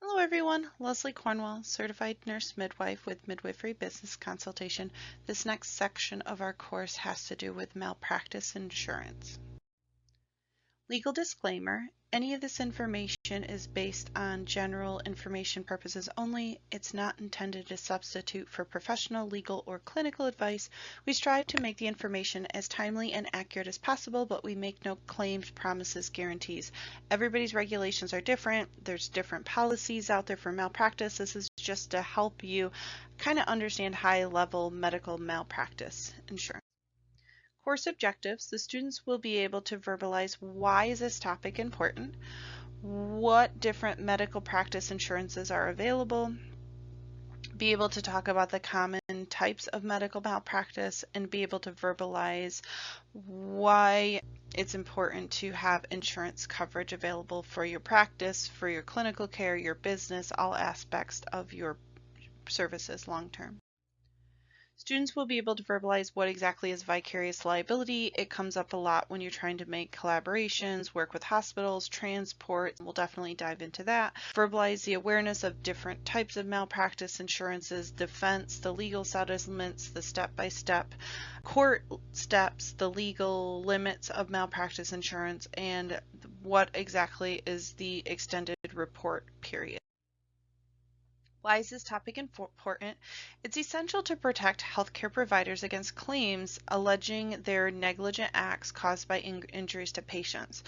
Hello everyone, Leslie Cornwell, Certified Nurse Midwife with Midwifery Business Consultation. This next section of our course has to do with malpractice insurance. Legal disclaimer, any of this information is based on general information purposes only. It's not intended to substitute for professional, legal, or clinical advice. We strive to make the information as timely and accurate as possible, but we make no claims, promises, guarantees. Everybody's regulations are different. There's different policies out there for malpractice. This is just to help you kind of understand high-level medical malpractice insurance. Course objectives, the students will be able to verbalize why is this topic important, what different medical practice insurances are available, be able to talk about the common types of medical malpractice, and be able to verbalize why it's important to have insurance coverage available for your practice, for your clinical care, your business, all aspects of your services long term. Students will be able to verbalize what exactly is vicarious liability. It comes up a lot when you're trying to make collaborations, work with hospitals, transport. We'll definitely dive into that. Verbalize the awareness of different types of malpractice insurances, defense, the legal settlements, the step-by-step court steps, the legal limits of malpractice insurance, and what exactly is the extended report period. Why is this topic important? It's essential to protect healthcare providers against claims alleging their negligent acts caused by injuries to patients.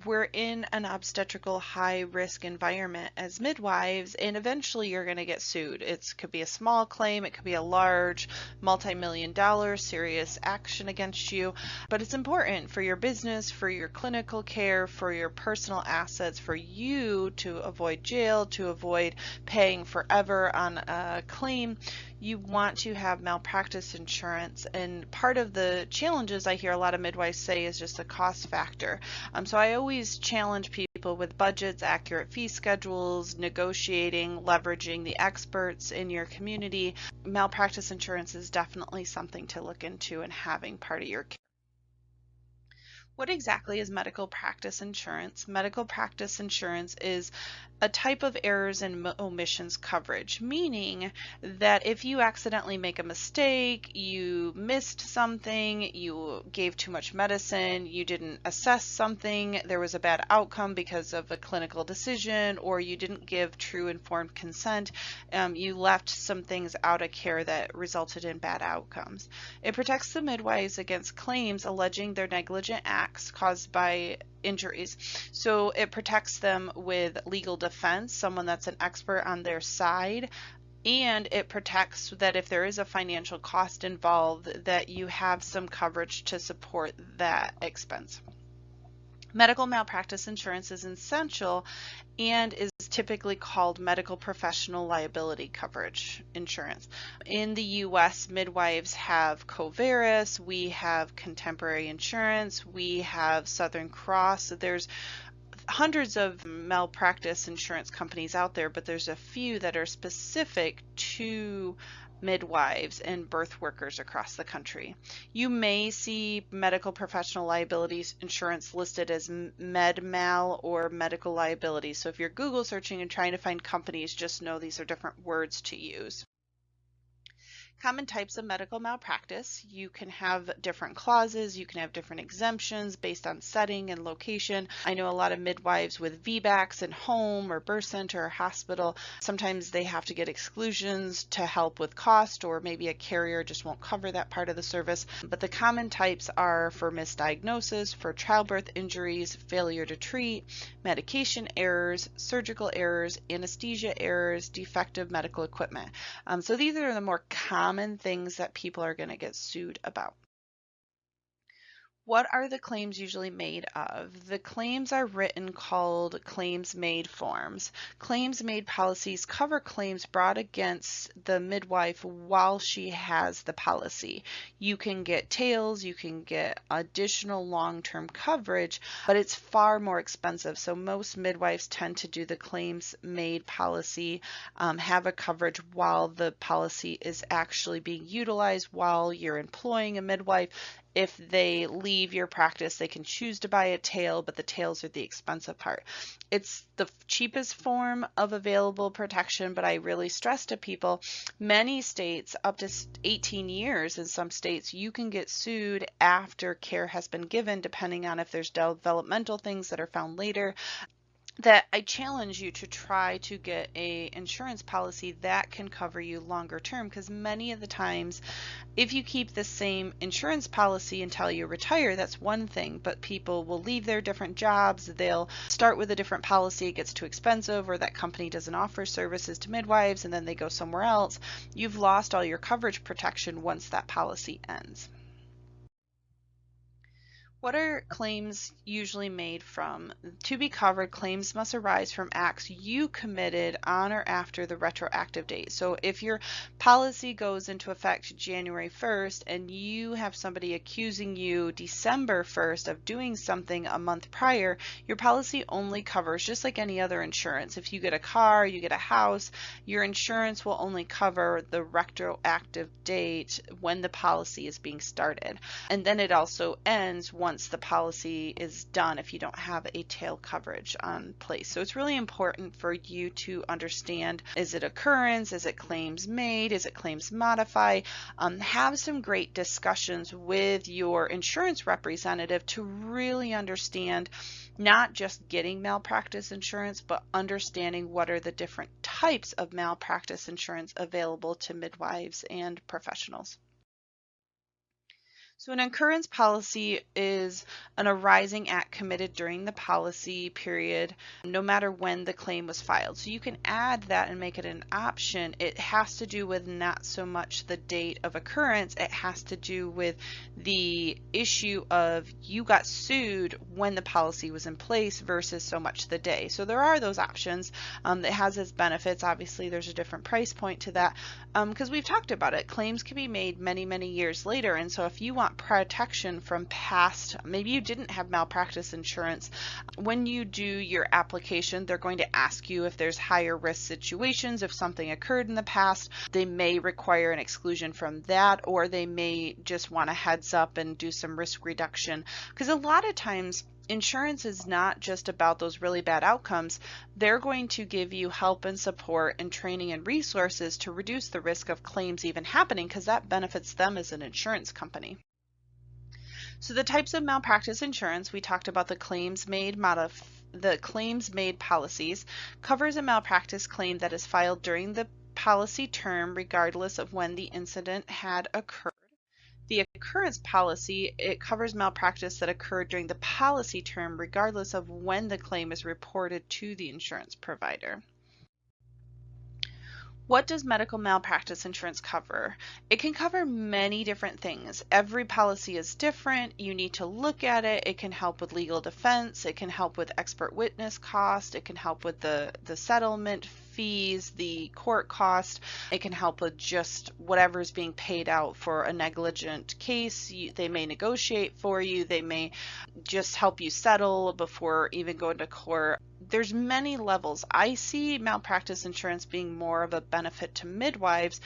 We're in an obstetrical high-risk environment as midwives, and eventually you're going to get sued. It could be a small claim, it could be a large, multi-million-dollar serious action against you, but it's important for your business, for your clinical care, for your personal assets, for you to avoid jail, to avoid paying forever on a claim. You want to have malpractice insurance, and part of the challenges I hear a lot of midwives say is just the cost factor. So I always challenge people with budgets, accurate fee schedules, negotiating, leveraging the experts in your community. Malpractice insurance is definitely something to look into and having part of your care. What exactly is medical practice insurance? Medical practice insurance is a type of errors and omissions coverage, meaning that if you accidentally make a mistake, you missed something, you gave too much medicine, you didn't assess something, there was a bad outcome because of a clinical decision, or you didn't give true informed consent, you left some things out of care that resulted in bad outcomes. It protects the midwives against claims alleging their negligent acts caused by injuries. So it protects them with legal defense, someone that's an expert on their side, and it protects that if there is a financial cost involved, that you have some coverage to support that expense. Medical malpractice insurance is essential and is typically called medical professional liability coverage insurance. In the US, midwives have Coveris, we have Contemporary Insurance, we have Southern Cross. So there's hundreds of malpractice insurance companies out there, but there's a few that are specific to midwives and birth workers across the country. You may see medical professional liability insurance listed as MedMal or medical liability. So if you're Google searching and trying to find companies, just know these are different words to use. Common types of medical malpractice. You can have different clauses, you can have different exemptions based on setting and location. I know a lot of midwives with VBACs in home or birth center or hospital. Sometimes they have to get exclusions to help with cost, or maybe a carrier just won't cover that part of the service. But the common types are for misdiagnosis, for childbirth injuries, failure to treat, medication errors, surgical errors, anesthesia errors, defective medical equipment. So these are the more common things that people are going to get sued about. What are the claims usually made of? The claims are written called claims made forms. Claims made policies cover claims brought against the midwife while she has the policy. You can get tails, you can get additional long-term coverage, but it's far more expensive. So most midwives tend to do the claims made policy, have a coverage while the policy is actually being utilized while you're employing a midwife. if they leave your practice, they can choose to buy a tail, but the tails are the expensive part. It's the cheapest form of available protection, but I really stress to people, many states, up to 18 years in some states, you can get sued after care has been given, depending on if there's developmental things that are found later. That I challenge you to try to get a insurance policy that can cover you longer term, because many of the times if you keep the same insurance policy until you retire, that's one thing, but people will leave their different jobs, they'll start with a different policy, it gets too expensive, or that company doesn't offer services to midwives, and then they go somewhere else. You've lost all your coverage protection once that policy ends. What are claims usually made from? To be covered, claims must arise from acts you committed on or after the retroactive date. So if your policy goes into effect January 1st and you have somebody accusing you December 1st of doing something a month prior, your policy only covers, just like any other insurance. If you get a car, you get a house, your insurance will only cover the retroactive date when the policy is being started. And then it also ends once the policy is done if you don't have a tail coverage on place. So it's really important for you to understand, is it occurrence, is it claims made, is it claims modify? Have some great discussions with your insurance representative to really understand not just getting malpractice insurance, but understanding what are the different types of malpractice insurance available to midwives and professionals. So an occurrence policy is an arising act committed during the policy period, no matter when the claim was filed. So you can add that and make it an option. It has to do with not so much the date of occurrence, it has to do with the issue of you got sued when the policy was in place versus so much the day. So there are those options. It has its benefits. Obviously, there's a different price point to that because we've talked about it. Claims can be made many, many years later. And so if you want protection from past, maybe you didn't have malpractice insurance, when you do your application, they're going to ask you if there's higher risk situations, if something occurred in the past. They may require an exclusion from that, or they may just want a heads up and do some risk reduction, because a lot of times insurance is not just about those really bad outcomes. They're going to give you help and support and training and resources to reduce the risk of claims even happening, because that benefits them as an insurance company. So the types of malpractice insurance, we talked about the claims made policies, covers a malpractice claim that is filed during the policy term regardless of when the incident had occurred. The occurrence policy, it covers malpractice that occurred during the policy term regardless of when the claim is reported to the insurance provider. What does medical malpractice insurance cover? It can cover many different things. Every policy is different. You need to look at it. It can help with legal defense. It can help with expert witness cost. It can help with the settlement fees, the court cost. It can help with just whatever is being paid out for a negligent case. They may negotiate for you. They may just help you settle before even going to court. There's many levels. I see malpractice insurance being more of a benefit to midwives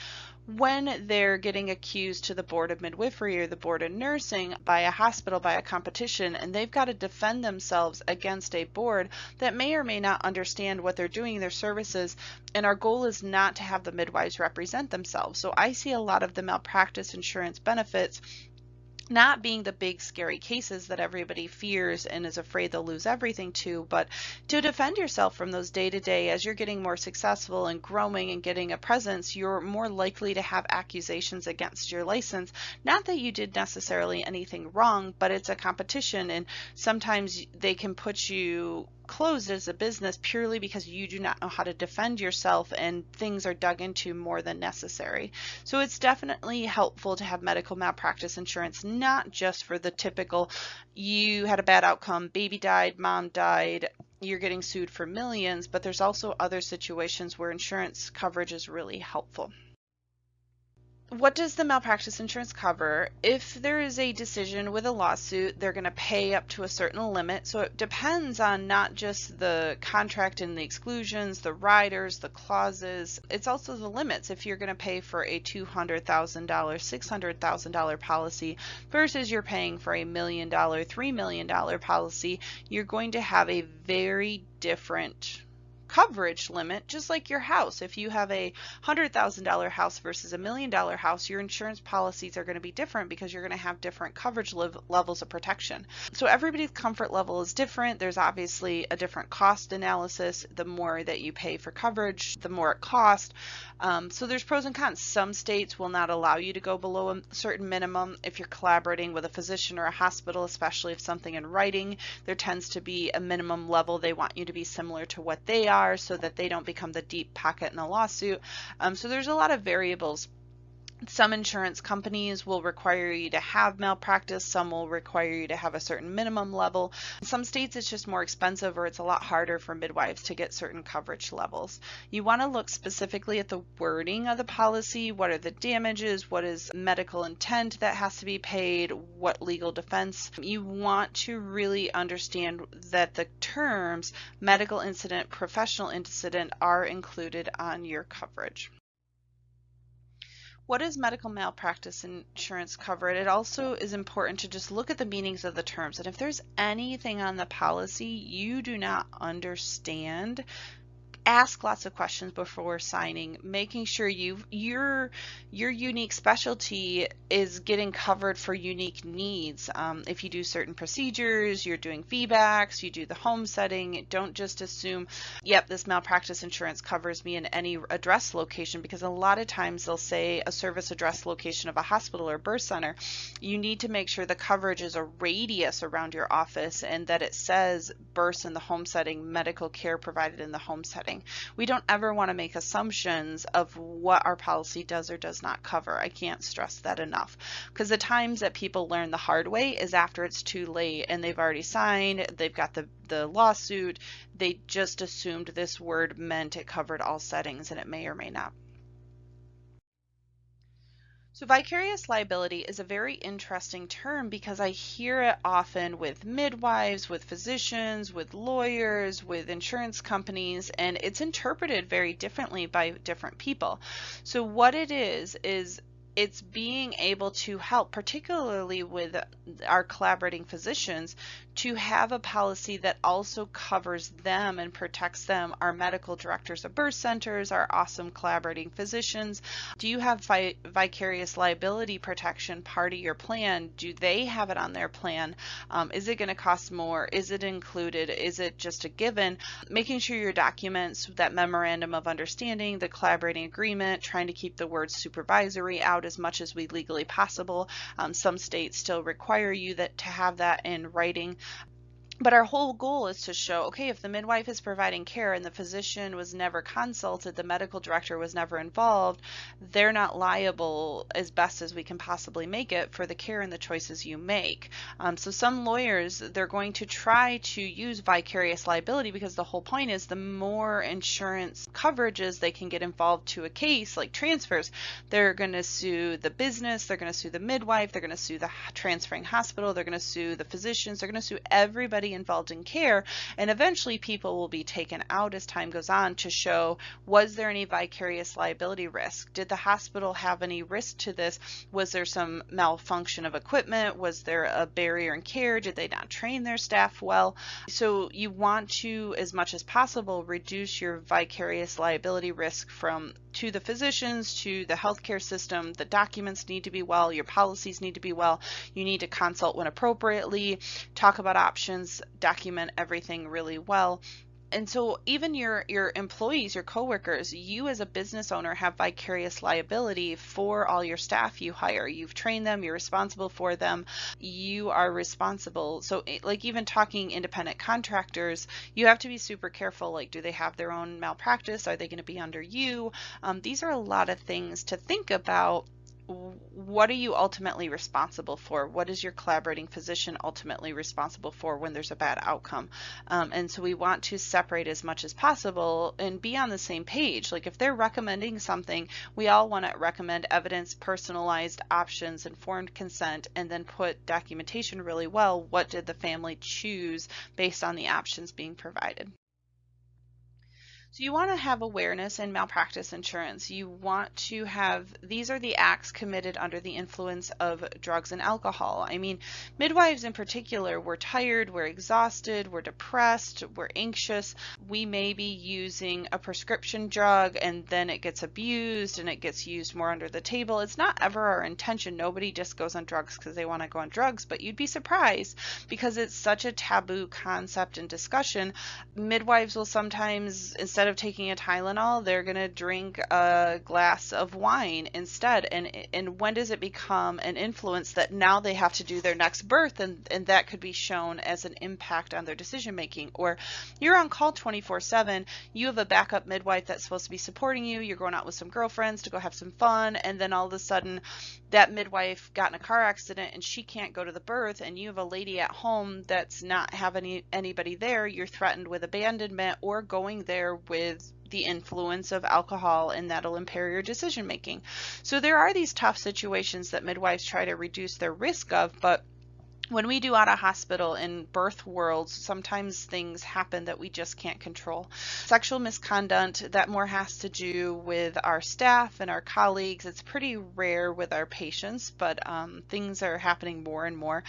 when they're getting accused to the board of midwifery or the board of nursing by a hospital, by a competition, and they've got to defend themselves against a board that may or may not understand what they're doing in their services. And our goal is not to have the midwives represent themselves. So I see a lot of the malpractice insurance benefits not being the big scary cases that everybody fears and is afraid they'll lose everything to, but to defend yourself from those day to day. As you're getting more successful and growing and getting a presence, you're more likely to have accusations against your license. Not that you did necessarily anything wrong, but it's a competition, and sometimes they can put you closed as a business purely because you do not know how to defend yourself and things are dug into more than necessary. So it's definitely helpful to have medical malpractice insurance, not just for the typical, you had a bad outcome, baby died, mom died, you're getting sued for millions, but there's also other situations where insurance coverage is really helpful. what does the malpractice insurance cover? If there is a decision with a lawsuit, they're going to pay up to a certain limit. So it depends on not just the contract and the exclusions, the riders, the clauses. It's also the limits. If you're going to pay for a $200,000, $600,000 policy versus you're paying for a $1 million, $3 million policy, you're going to have a very different coverage limit, just like your house. If you have a $100,000 house versus a $1 million house, your insurance policies are going to be different because you're going to have different coverage levels of protection. So everybody's comfort level is different. There's obviously a different cost analysis. The more that you pay for coverage, the more it costs. So there's pros and cons. Some states will not allow you to go below a certain minimum. If you're collaborating with a physician or a hospital, especially if something in writing, there tends to be a minimum level. They want you to be similar to what they are so that they don't become the deep pocket in a lawsuit. So there's a lot of variables. Some insurance companies will require you to have malpractice. Some will require you to have a certain minimum level. In some states it's just more expensive, or it's a lot harder for midwives to get certain coverage levels. You want to look specifically at the wording of the policy. What are the damages? What is medical intent that has to be paid? What legal defense? You want to really understand that the terms medical incident, professional incident are included on your coverage. What is medical malpractice insurance cover? It also is important to just look at the meanings of the terms. And if there's anything on the policy you do not understand, ask lots of questions before signing, making sure your unique specialty is getting covered for unique needs. If you do certain procedures, you're doing VBACs, you do the home setting, don't just assume, yep, this malpractice insurance covers me in any address location, because a lot of times they'll say a service address location of a hospital or birth center. You need to make sure the coverage is a radius around your office and that it says births in the home setting, medical care provided in the home setting. We don't ever want to make assumptions of what our policy does or does not cover. I can't stress that enough, because the times that people learn the hard way is after it's too late and they've already signed, they've got the lawsuit, they just assumed this word meant it covered all settings, and it may or may not. So vicarious liability is a very interesting term because I hear it often with midwives, with physicians, with lawyers, with insurance companies, and it's interpreted very differently by different people. So what it is it's being able to help, particularly with our collaborating physicians, to have a policy that also covers them and protects them. Our medical directors of birth centers, our awesome collaborating physicians. Do you have vicarious liability protection part of your plan? Do they have it on their plan? Is it going to cost more? Is it included? Is it just a given? Making sure your documents, that memorandum of understanding, the collaborating agreement, trying to keep the word supervisory out as much as we legally possible. Some states still require you to have that in writing. But our whole goal is to show, okay, if the midwife is providing care and the physician was never consulted, the medical director was never involved, they're not liable as best as we can possibly make it for the care and the choices you make. So some lawyers, they're going to try to use vicarious liability because the whole point is the more insurance coverages they can get involved to a case, like transfers, they're going to sue the business, they're going to sue the midwife, they're going to sue the transferring hospital, they're going to sue the physicians, they're going to sue everybody involved in care, and eventually people will be taken out as time goes on to show, was there any vicarious liability risk? Did the hospital have any risk to this? Was there some malfunction of equipment? Was there a barrier in care? Did they not train their staff well? So you want to, as much as possible, reduce your vicarious liability risk to the physicians, to the healthcare system. The documents need to be well, your policies need to be well, you need to consult when appropriately, talk about options, document everything really well. And so even your employees, your coworkers, you as a business owner have vicarious liability for all your staff you hire. You've trained them, you're responsible for them, you are responsible. So like even talking independent contractors, you have to be super careful. Like, do they have their own malpractice? Are they going to be under you? These are a lot of things to think about what are you ultimately responsible for? What is your collaborating physician ultimately responsible for when there's a bad outcome? And so we want to separate as much as possible and be on the same page. Like if they're recommending something, we all want to recommend evidence, personalized options, informed consent, and then put documentation really well. What did the family choose based on the options being provided? So you want to have awareness in malpractice insurance. You want to have, these are the acts committed under the influence of drugs and alcohol. I mean, midwives in particular, we're tired, we're exhausted, we're depressed, we're anxious. We may be using a prescription drug and then it gets abused and it gets used more under the table. It's not ever our intention. Nobody just goes on drugs because they want to go on drugs, but you'd be surprised because it's such a taboo concept and discussion. Midwives will sometimes, instead of taking a Tylenol, they're going to drink a glass of wine instead. And when does it become an influence that now they have to do their next birth, and that could be shown as an impact on their decision making? Or you're on call 24/7, you have a backup midwife that's supposed to be supporting you, you're going out with some girlfriends to go have some fun, and then all of a sudden that midwife got in a car accident and she can't go to the birth, and you have a lady at home that's not having anybody there. You're threatened with abandonment or going there with the influence of alcohol, and that'll impair your decision making. So there are these tough situations that midwives try to reduce their risk of, but when we do out of hospital in birth worlds, sometimes things happen that we just can't control. Sexual misconduct, that more has to do with our staff and our colleagues. It's pretty rare with our patients, but things are happening more and more.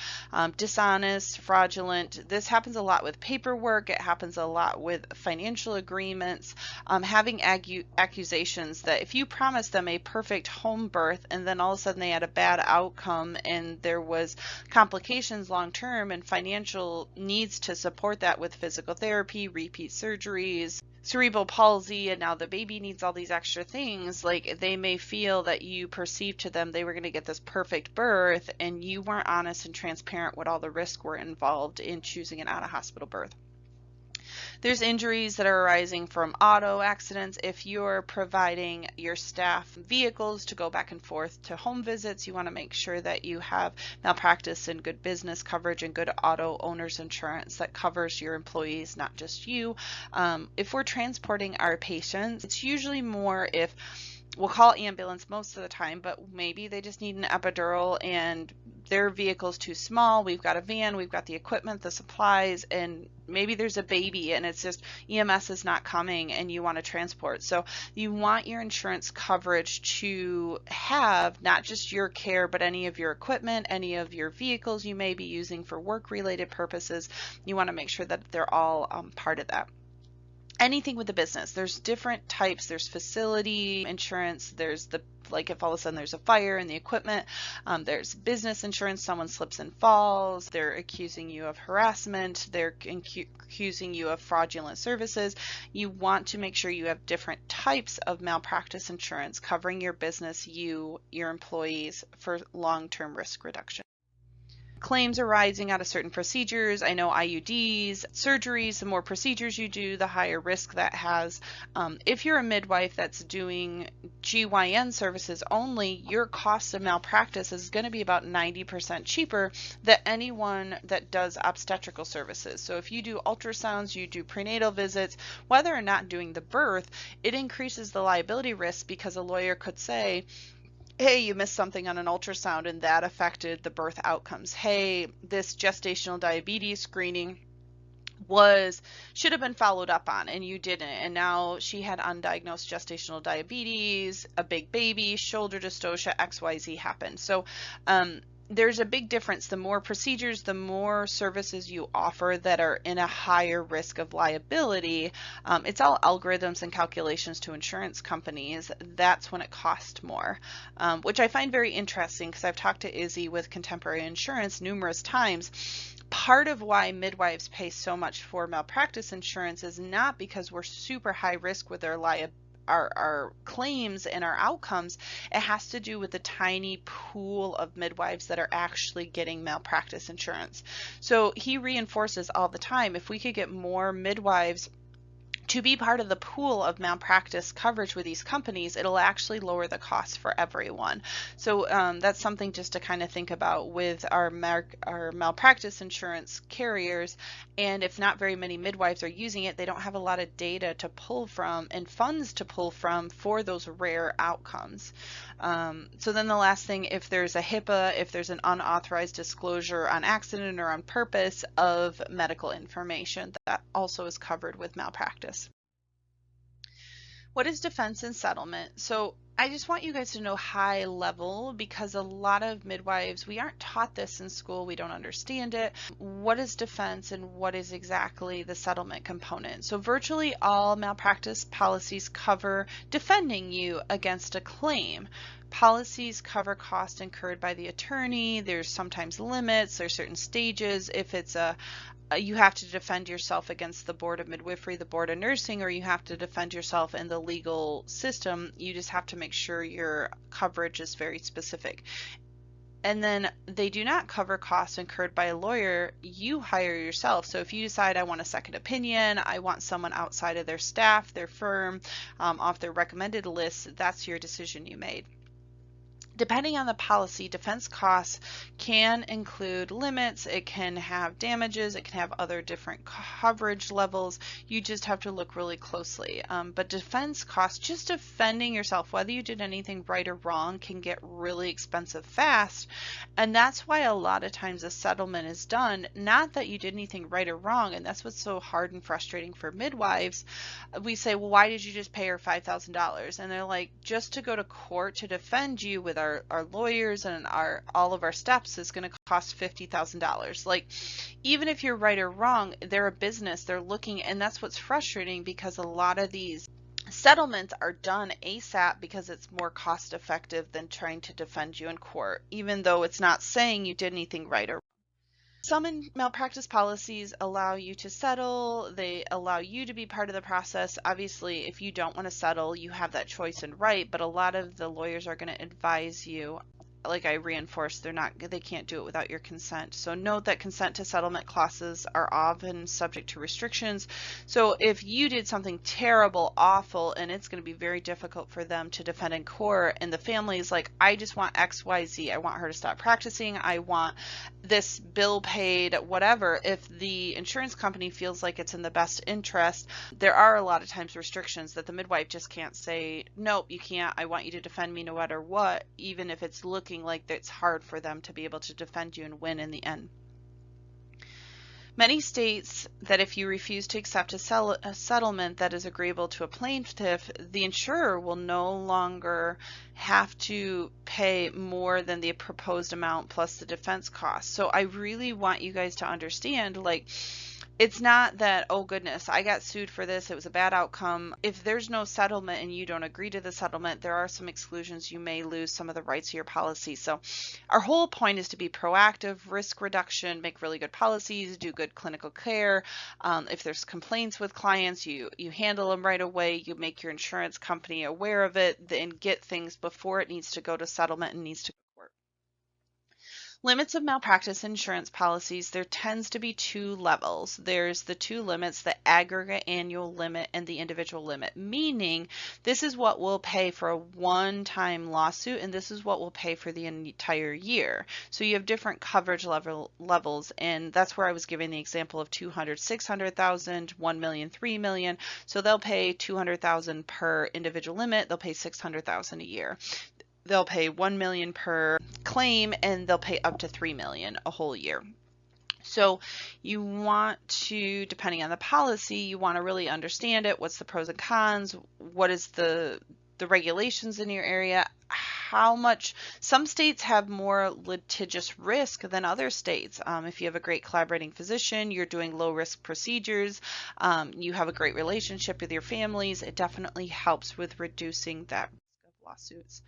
Dishonest, fraudulent, this happens a lot with paperwork. It happens a lot with financial agreements. Having accusations that if you promise them a perfect home birth and then all of a sudden they had a bad outcome and there was complications long term and financial needs to support that with physical therapy, repeat surgeries, cerebral palsy, and now the baby needs all these extra things, like they may feel that you perceived to them they were going to get this perfect birth and you weren't honest and transparent what all the risks were involved in choosing an out-of-hospital birth. There's injuries that are arising from auto accidents. If you're providing your staff vehicles to go back and forth to home visits, you want to make sure that you have malpractice and good business coverage and good auto owner's insurance that covers your employees, not just you. If we're transporting our patients, it's usually more if we'll call ambulance most of the time, but maybe they just need an epidural and their vehicle's too small. We've got a van, we've got the equipment, the supplies, and maybe there's a baby and it's just EMS is not coming and you want to transport. So you want your insurance coverage to have not just your care, but any of your equipment, any of your vehicles you may be using for work-related purposes. You want to make sure that they're all part of that. Anything with the business, there's different types. There's facility insurance, there's the, like if all of a sudden there's a fire in the equipment, there's business insurance, someone slips and falls, they're accusing you of harassment, they're accusing you of fraudulent services. You want to make sure you have different types of malpractice insurance covering your business, your employees, for long-term risk reduction. Claims arising out of certain procedures. I know IUDs, surgeries, the more procedures you do, the higher risk that has. If you're a midwife that's doing GYN services only, your cost of malpractice is going to be about 90% cheaper than anyone that does obstetrical services. So if you do ultrasounds, you do prenatal visits, whether or not doing the birth, it increases the liability risk because a lawyer could say, hey, you missed something on an ultrasound and that affected the birth outcomes. Hey, this gestational diabetes screening should have been followed up on and you didn't, and now she had undiagnosed gestational diabetes, a big baby, shoulder dystocia, XYZ happened. So there's a big difference. The more procedures, the more services you offer that are in a higher risk of liability. It's all algorithms and calculations to insurance companies. That's when it costs more, which I find very interesting because I've talked to Izzy with Contemporary Insurance numerous times. Part of why midwives pay so much for malpractice insurance is not because we're super high risk with our claims and our outcomes. It has to do with the tiny pool of midwives that are actually getting malpractice insurance. So he reinforces all the time, if we could get more midwives to be part of the pool of malpractice coverage with these companies, it'll actually lower the cost for everyone. So that's something just to kind of think about with our malpractice insurance carriers. And if not very many midwives are using it, they don't have a lot of data to pull from and funds to pull from for those rare outcomes. So then the last thing, if there's a HIPAA, if there's an unauthorized disclosure on accident or on purpose of medical information, that also is covered with malpractice. What is defense and settlement? So I just want you guys to know high level, because a lot of midwives, we aren't taught this in school, we don't understand it. What is defense and what is exactly the settlement component? So virtually all malpractice policies cover defending you against a claim. Policies cover costs incurred by the attorney. There's sometimes limits, there's certain stages. If it's you have to defend yourself against the Board of Midwifery, the Board of Nursing, or you have to defend yourself in the legal system. You just have to make sure your coverage is very specific. And then they do not cover costs incurred by a lawyer. You hire yourself. So if you decide I want a second opinion, I want someone outside of their staff, their firm, off their recommended list, that's your decision you made. Depending on the policy, defense costs can include limits, it can have damages, it can have other different coverage levels. You just have to look really closely. But defense costs, just defending yourself, whether you did anything right or wrong, can get really expensive fast. And that's why a lot of times a settlement is done, not that you did anything right or wrong. And that's what's so hard and frustrating for midwives. We say, well, why did you just pay her $5,000? And they're like, just to go to court to defend you with our lawyers and all of our steps is going to cost $50,000. Like, even if you're right or wrong, they're a business, they're looking, and that's what's frustrating, because a lot of these settlements are done ASAP because it's more cost effective than trying to defend you in court, even though it's not saying you did anything right or wrong. Some malpractice policies allow you to settle. They allow you to be part of the process. Obviously, if you don't want to settle, you have that choice and right, but a lot of the lawyers are going to advise you. Like I reinforced, they can't do it without your consent. So note that consent to settlement clauses are often subject to restrictions. So if you did something terrible, awful, and it's going to be very difficult for them to defend in court, and the family is like, I just want X, Y, Z. I want her to stop practicing. I want this bill paid, whatever. If the insurance company feels like it's in the best interest, there are a lot of times restrictions that the midwife just can't say, nope, you can't. I want you to defend me no matter what, even if it's looking like it's hard for them to be able to defend you and win in the end. Many states that if you refuse to accept a settlement that is agreeable to a plaintiff, the insurer will no longer have to pay more than the proposed amount plus the defense costs. So I really want you guys to understand, like, it's not that, oh goodness, I got sued for this, it was a bad outcome. If there's no settlement and you don't agree to the settlement, there are some exclusions. You may lose some of the rights of your policy. So our whole point is to be proactive, risk reduction, make really good policies, do good clinical care. If there's complaints with clients, you handle them right away. You make your insurance company aware of it and get things before it needs to go to settlement and needs to go to court. Limits of malpractice insurance policies, there tends to be two levels. There's the two limits, the aggregate annual limit and the individual limit, meaning this is what we'll pay for a one-time lawsuit and this is what we'll pay for the entire year. So you have different coverage levels, and that's where I was giving the example of 200, 600,000, 1 million, 3 million. So they'll pay 200,000 per individual limit, they'll pay 600,000 a year. They'll pay 1 million per claim, and they'll pay up to 3 million a whole year. So you want to, depending on the policy, you want to really understand it. What's the pros and cons? What is the regulations in your area? How much? Some states have more litigious risk than other states. If you have a great collaborating physician, you're doing low risk procedures, you have a great relationship with your families, it definitely helps with reducing that risk of lawsuits.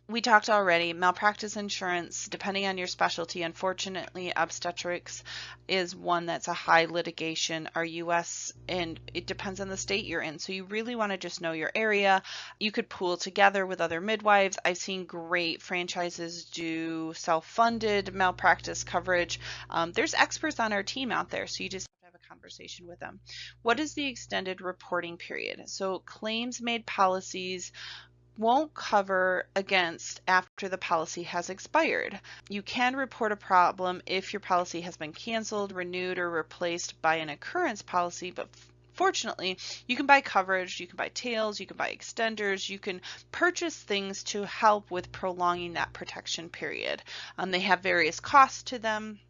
We talked already, malpractice insurance, depending on your specialty, unfortunately, obstetrics is one that's a high litigation. Our U.S., and it depends on the state you're in. So you really want to just know your area. You could pool together with other midwives. I've seen great franchises do self-funded malpractice coverage. There's experts on our team out there, so you just have to have a conversation with them. What is the extended reporting period? So claims made policies won't cover against after the policy has expired. You can report a problem if your policy has been canceled, renewed, or replaced by an occurrence policy, but fortunately, you can buy coverage, you can buy tails, you can buy extenders, you can purchase things to help with prolonging that protection period. They have various costs to them.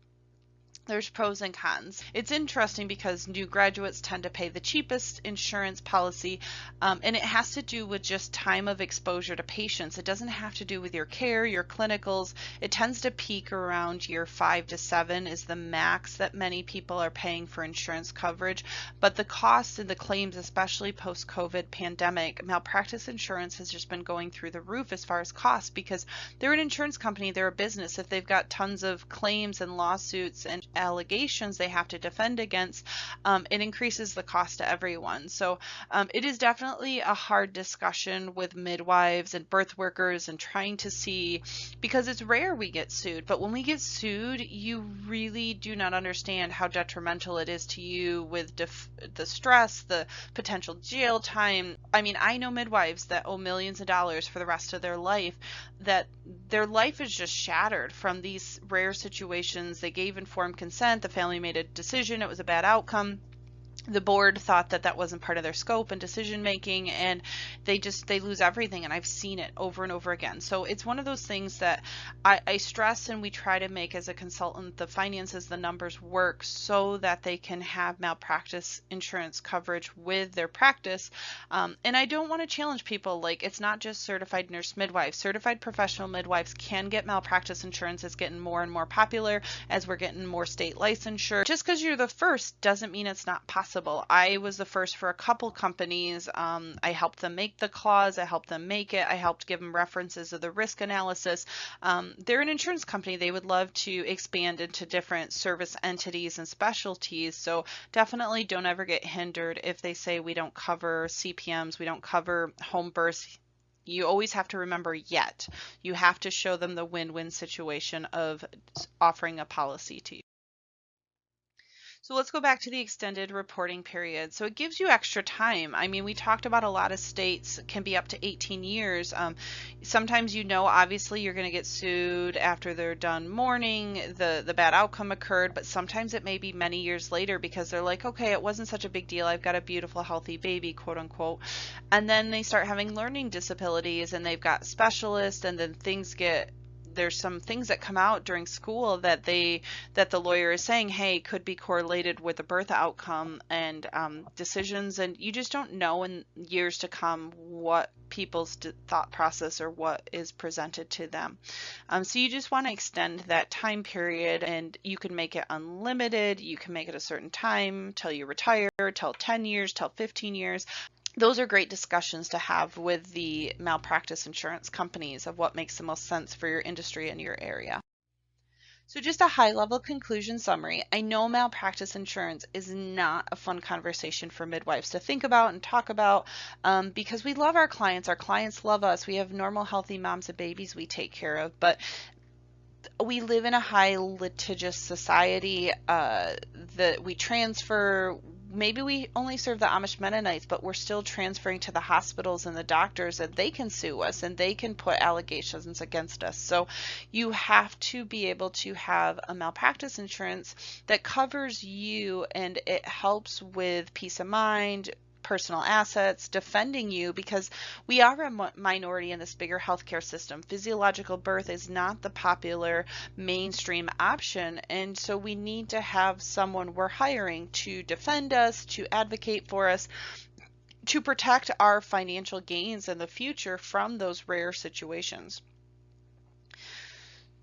There's pros and cons. It's interesting because new graduates tend to pay the cheapest insurance policy, and it has to do with just time of exposure to patients. It doesn't have to do with your care, your clinicals. It tends to peak around year 5 to 7 is the max that many people are paying for insurance coverage. But the costs and the claims, especially post-COVID pandemic, malpractice insurance has just been going through the roof as far as costs because they're an insurance company, they're a business. If they've got tons of claims and lawsuits and allegations they have to defend against, it increases the cost to everyone. So it is definitely a hard discussion with midwives and birth workers and trying to see, because it's rare we get sued, but when we get sued, you really do not understand how detrimental it is to you with the stress, the potential jail time. I mean, I know midwives that owe millions of dollars for the rest of their life, that their life is just shattered from these rare situations. They gave informed consent, the family made a decision, it was a bad outcome. The board thought that that wasn't part of their scope and decision making, and they lose everything. And I've seen it over and over again. So it's one of those things that I stress, and we try to make as a consultant the finances, the numbers work so that they can have malpractice insurance coverage with their practice. And I don't want to challenge people. Like, it's not just certified nurse midwives. Certified professional midwives can get malpractice insurance. It's getting more and more popular as we're getting more state licensure. Just because you're the first doesn't mean it's not possible. I was the first for a couple companies. I helped them make the clause. I helped them make it. I helped give them references of the risk analysis. They're an insurance company. They would love to expand into different service entities and specialties. So definitely don't ever get hindered if they say we don't cover CPMs, we don't cover home births. You always have to remember yet. You have to show them the win-win situation of offering a policy to you. So let's go back to the extended reporting period. So it gives you extra time. I mean, we talked about a lot of states can be up to 18 years. Sometimes, obviously you're going to get sued after they're done mourning, the bad outcome occurred, but sometimes it may be many years later because they're like, okay, it wasn't such a big deal. I've got a beautiful, healthy baby, quote unquote. And then they start having learning disabilities and they've got specialists, and then there's some things that come out during school that the lawyer is saying, hey, could be correlated with the birth outcome and decisions, and you just don't know in years to come what people's thought process or what is presented to them. So you just want to extend that time period, and you can make it unlimited. You can make it a certain time till you retire, till 10 years, till 15 years. Those are great discussions to have with the malpractice insurance companies of what makes the most sense for your industry and your area. So just a high-level conclusion summary. I know malpractice insurance is not a fun conversation for midwives to think about and talk about because we love our clients. Our clients love us. We have normal, healthy moms and babies we take care of, but we live in a high litigious society that we transfer. Maybe we only serve the Amish Mennonites, but we're still transferring to the hospitals and the doctors, and they can sue us and they can put allegations against us. So you have to be able to have a malpractice insurance that covers you, and it helps with peace of mind, personal assets, defending you, because we are a minority in this bigger healthcare system. Physiological birth is not the popular mainstream option, and so we need to have someone we're hiring to defend us, to advocate for us, to protect our financial gains in the future from those rare situations.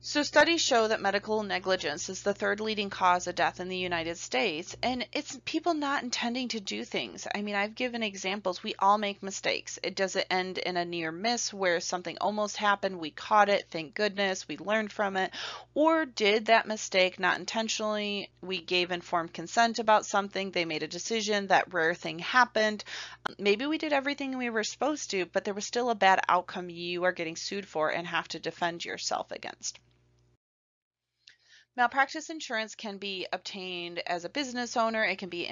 So studies show that medical negligence is the third leading cause of death in the United States, and it's people not intending to do things. I mean, I've given examples. We all make mistakes. It doesn't end in a near miss where something almost happened, we caught it, thank goodness, we learned from it, or did that mistake not intentionally, we gave informed consent about something, they made a decision, that rare thing happened. Maybe we did everything we were supposed to, but there was still a bad outcome you are getting sued for and have to defend yourself against. Malpractice insurance can be obtained as a business owner. It can be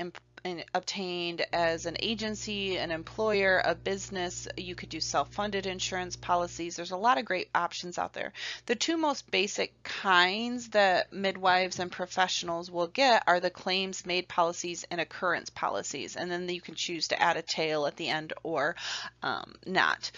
obtained as an agency, an employer, a business. You could do self-funded insurance policies. There's a lot of great options out there. The two most basic kinds that midwives and professionals will get are the claims made policies and occurrence policies, and then you can choose to add a tail at the end or not.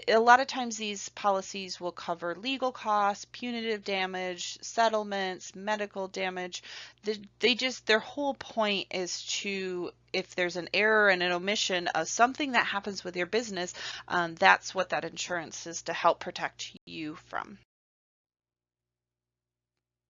A lot of times these policies will cover legal costs, punitive damage, settlements, medical damage. Their whole point is to, if there's an error and an omission of something that happens with your business, that's what that insurance is to help protect you from.